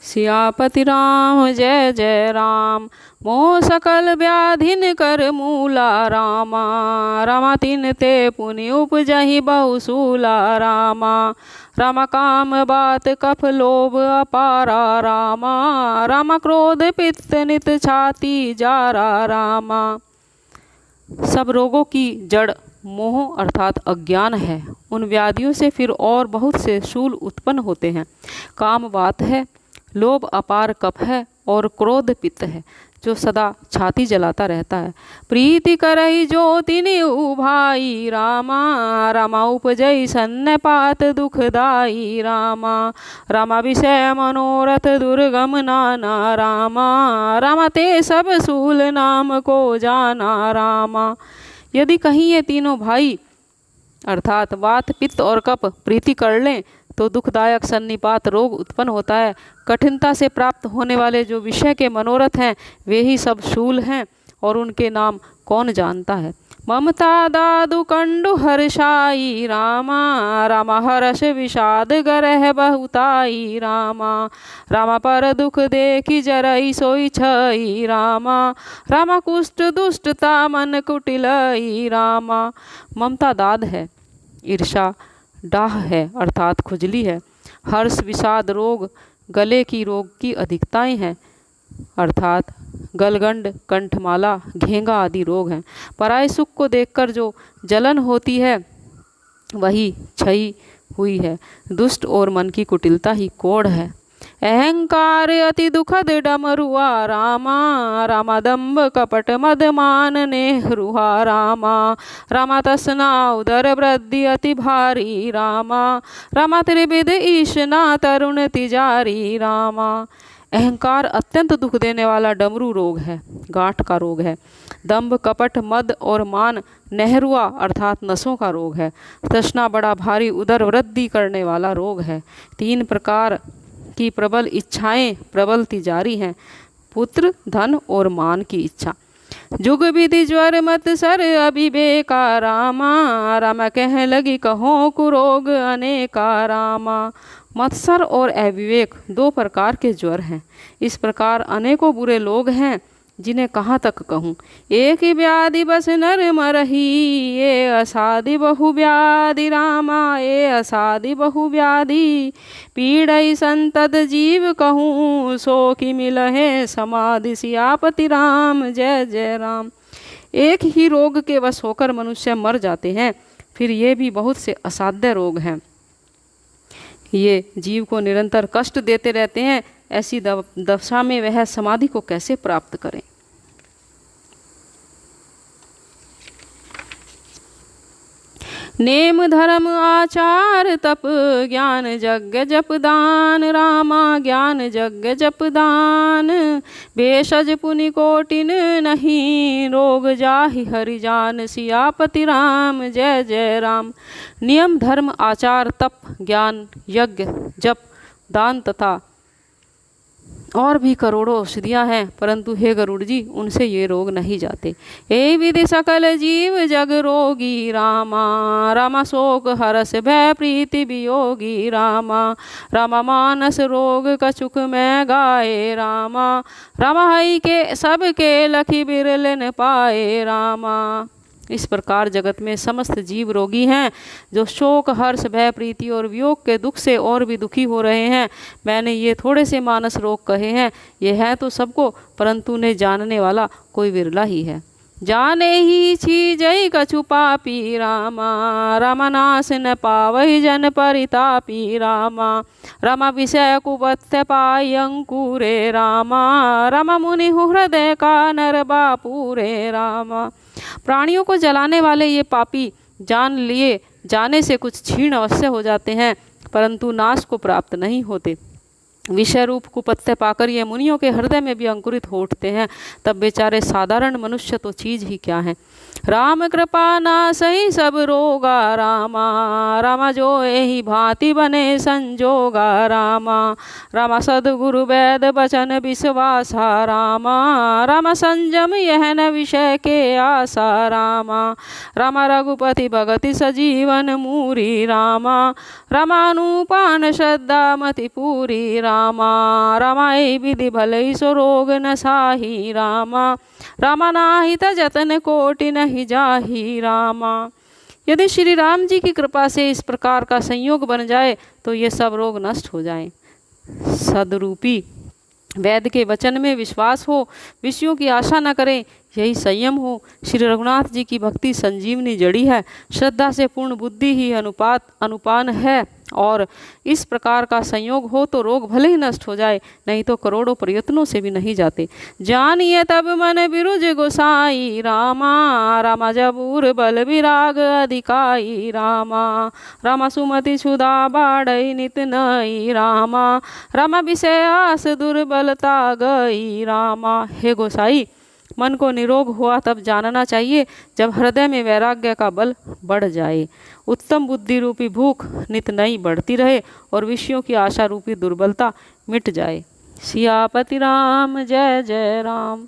सियापति राम जय जय राम। मोह सकल व्याधिन कर मूला रामा। रामा तिन ते पुनि उपजहि बहुसूला रामा। रामा काम बात कफ लोभ अपारा रामा। रामा क्रोध पित्त नित छाती जारा रामा। सब रोगों की जड़ मोह अर्थात अज्ञान है। उन व्याधियों से फिर और बहुत से शूल उत्पन्न होते हैं। काम वात है, लोभ अपार कफ है और क्रोध पित्त है जो सदा छाती जलाता रहता है। प्रीति करही जो तिनि उभाई रामा। रामा उपजई सन्नपात दुखदाई रामा। रामा विषय मनोरथ दुर्गम नाना रामा। रामा ते सब सूल नाम को जाना रामा। यदि कहीं ये तीनों भाई अर्थात वात पित्त और कफ प्रीति कर लें तो दुखदायक सन्निपात रोग उत्पन्न होता है। कठिनता से प्राप्त होने वाले जो विषय के मनोरथ हैं वे ही सब शूल हैं और उनके नाम कौन जानता है। ममता दादु कंडु हर्षाई रामा। रामा हर्ष विषाद गरह बहुताई रामा। रामा पर दुख देखी जरई सोई छई रामा। रामा कुष्ठ दुष्टता मन कुटिलई रामा। ममता दाद है, ईर्षा डाह है अर्थात खुजली है, हर्ष विषाद रोग गले की रोग की अधिकताएं हैं अर्थात गलगंड कंठमाला घेंगा आदि रोग हैं। पराये सुख को देखकर जो जलन होती है वही छई हुई है। दुष्ट और मन की कुटिलता ही कोढ़ है। अहंकार अति दुखद डमरुआ रामा। रामा दंभ कपट मद मान नेहरुआ रामा। रामा तसना उदर वृद्धि अति भारी रामा। रामा त्रिविध ईशना तरुण तिजारी रामा। अहंकार अत्यंत दुख देने वाला डमरू रोग है, गांठ का रोग है। दंभ कपट मद और मान नेहरुआ अर्थात नसों का रोग है। तृष्णा बड़ा भारी उदर वृद्धि करने वाला रोग है। तीन प्रकार की प्रबल इच्छाएं प्रबल तिजारी हैं, पुत्र धन और मान की इच्छा। जुग विधि ज्वर मत सर अभिवेका रामा। रामा कह लगी कहो कुरोग अनेका रामा। मत्सर और अविवेक दो प्रकार के ज्वर हैं। इस प्रकार अनेकों बुरे लोग हैं जिन्हें कहाँ तक कहूँ। एक ही व्याधि बस नर मरही। ये असाधि बहु व्याधि रामा। ये असाधि बहु व्याधि। पीड़ई संतत जीव कहूँ सो कि मिलहे समाधि। सियापति राम जय जय राम। एक ही रोग के वश होकर मनुष्य मर जाते हैं। फिर ये भी बहुत से असाध्य रोग हैं। ये जीव को निरंतर कष्ट देते रहते हैं। ऐसी दशा में वह समाधि को कैसे प्राप्त करें। नेम धर्म आचार तप ज्ञान यज्ञ जप दान रामा। ज्ञान यज्ञ जप दान भेषज पुनि कोटिन नहीं। रोग जाहि हरि जान। सियापति राम जय जय राम। नियम धर्म आचार तप ज्ञान यज्ञ जप दान तथा और भी करोड़ों औषधियाँ हैं, परंतु हे गरुड़ जी उनसे ये रोग नहीं जाते। हे विधि सकल जीव जग रोगी रामा। रामा शोक हरस भय प्रीति वियोगी रामा। रामा मानस रोग कछुक में गाए रामा। रामा हई के सबके लखी बिरलन पाए रामा। इस प्रकार जगत में समस्त जीव रोगी हैं जो शोक हर्ष भय प्रीति और वियोग के दुख से और भी दुखी हो रहे हैं। मैंने ये थोड़े से मानस रोग कहे हैं, ये है तो सबको, परंतु उन्हें जानने वाला कोई विरला ही है। जाने ही छी जय कछु पापी रामा। रामा नाश न पावहि जन परितापी रामा। रामा विषय कुपथ्य पाई अंकुरे रामा। रामा मुनि हृदय का नर बापूरे रामा। प्राणियों को जलाने वाले ये पापी जान लिए जाने से कुछ क्षीण अवश्य हो जाते हैं, परंतु नाश को प्राप्त नहीं होते। विषय रूप कुपथ्य पाकर ये मुनियों के हृदय में भी अंकुरित हो उठते हैं, तब बेचारे साधारण मनुष्य तो चीज ही क्या है। राम कृपा नासहि सब रोगा रामा। रामा जो एहि भांति बने संजोगा रामा। रामा सद्गुरु वेद बचन विश्वासा रामा। रामा संयम यह न विषय के आशा रामा। रामा रघुपति भगति सजीवन मूरी रामा। रामानुपान श्रद्धा मति पूरी रामा। रामा। रमाई विधि भलई सो रोग न साही रामा। रामा नाही त जतन कोटि नहीं जाही रामा। यदि श्री राम जी की कृपा से इस प्रकार का संयोग बन जाए तो ये सब रोग नष्ट हो जाएं। सदरूपी वैद्य के वचन में विश्वास हो, विषयों की आशा न करें, यही संयम हो। श्री रघुनाथ जी की भक्ति संजीवनी जड़ी है। श्रद्धा से पूर्ण बुद्धि ही अनुपान है, और इस प्रकार का संयोग हो तो रोग भले ही नष्ट हो जाए, नहीं तो करोड़ों प्रयत्नों से भी नहीं जाते। जानिए तब मन बिरुज गोसाई रामा। रामा जबूर बल विराग अधिकाई रामा। रामा सुमति क्षुधा बाढ़ई नित नई रामा। रामा विषय आस दुर्बलता गई रामा। हे गोसाई, मन को निरोग हुआ तब जानना चाहिए जब हृदय में वैराग्य का बल बढ़ जाए, उत्तम बुद्धि रूपी भूख नित नई बढ़ती रहे और विषयों की आशा रूपी दुर्बलता मिट जाए। सियापति राम जय जय राम।